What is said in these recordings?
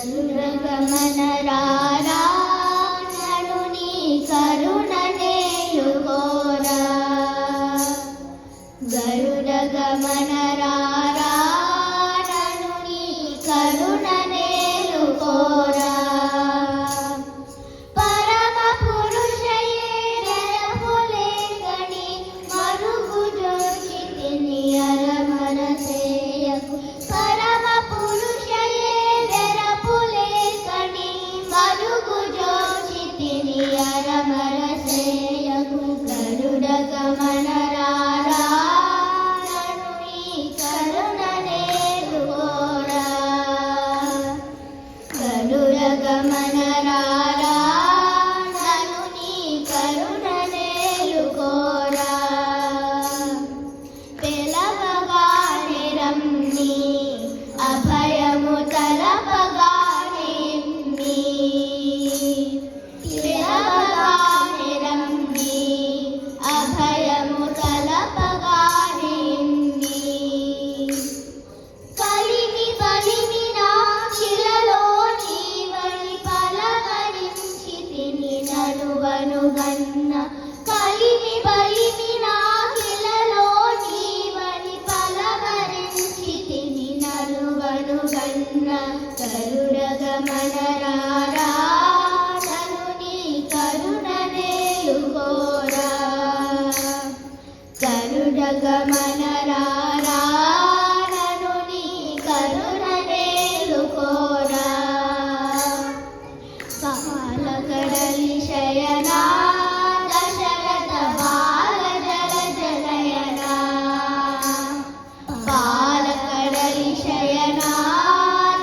గరుడగమన రారా నను నీ కరుణనేలుకోరా గరుడగమన రారా నను నీ కరుణనేలుకోరా పరమ పురుషయే రరపులేగని మరుగు జోచితిని అరమన సేయకు పరమ పురుషయే రరపులేగని మరుగు జోచితిని అరమన సేయకు గరుడగమన రారా నను నీ కరుణనేలుకోరా గరుడగమన రారా నను నీ కరుణనేలుకోరా తెలవగానే రమ్మి అభయము తలపగానే తెలవగానే రమ్మి అభయము తలపగానే కలిమి బలిమి నాఖిలలో నీవని పలకరించితిని నడువనుగన్న కలిమి బలిమి నాఖిలలో నీవని పలకరించితిని నడువనుగన్న గరుడగమన రారా నను నీ కరుణనేలుకోరా గరుడగమన రారా నను నీ కరుణనేలుకోరా పాలకడలి శయనా దశరథ బాల జల జనయనా పాలకడలి శయనా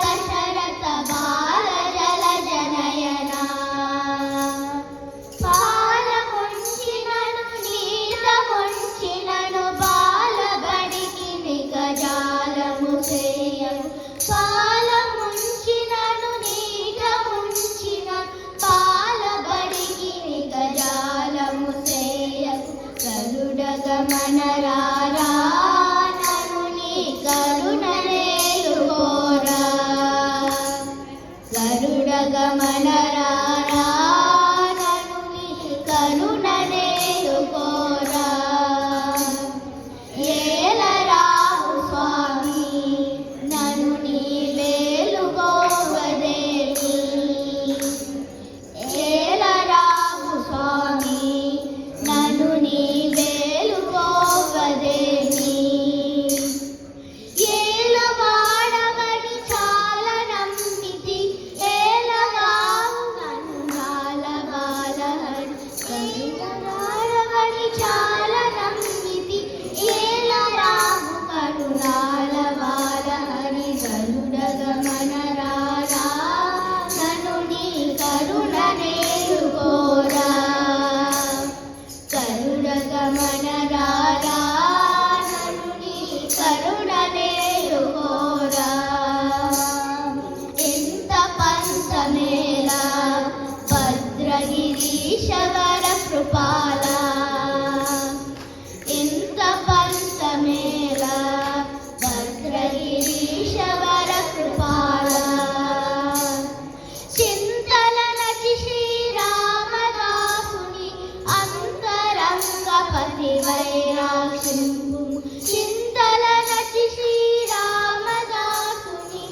దశరథ బాల జల జనయనా పాలముంచినను నీల ముంచినను బాలబడికి నిగజాలము చేయము పాలముంచినను నీల ముంచిన బాలబడికి నిగజాలము చేయము గరుడగమన రారా నను నీ కరుణనేలుకోరా గరుడగమన రారా నను నీ కరుణనేలుకోరా ఏలరావు స్వామి నను నీ వేలుకోవదేవి ఏలరావు స్వామి నను నీ వేలుకోవదేవి ఏలవాడవని చాలా నమ్మితి ఏలవావు నన్ను నాలవాలహరి ఏలవాడవని చాలా నమ్మితి ఏలరావు కరుణాలవాలహరి గరుడగమన రారా నను నీ కరుణనేలుకోరా గరుడగమన రారా నను నీ కరుణనేలుకోరా ఎంత పంచమేలా భద్రగిరీశవర కృపాల ఎంత పంచమేలా భద్రగిరీశవర కృపాల చింతల నచి శ్రీరామదాసుని అంతరంగపతి వైరాక్షింపు చింతల నచి శ్రీరామదాసుని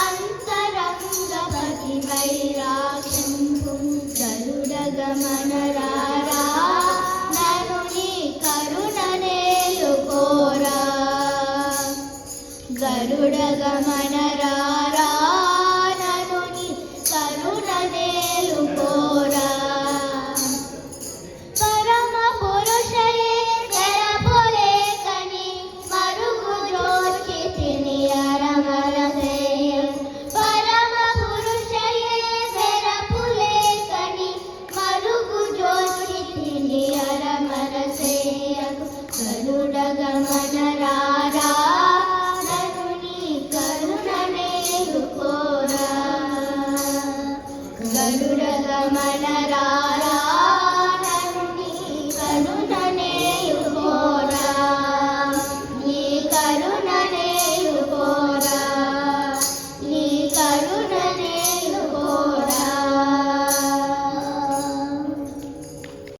అంతరంగపతి వైరాక్షింపు గరుడగమన రారా నను నీ కరుణనేలుకోరా గరుడగమన రారా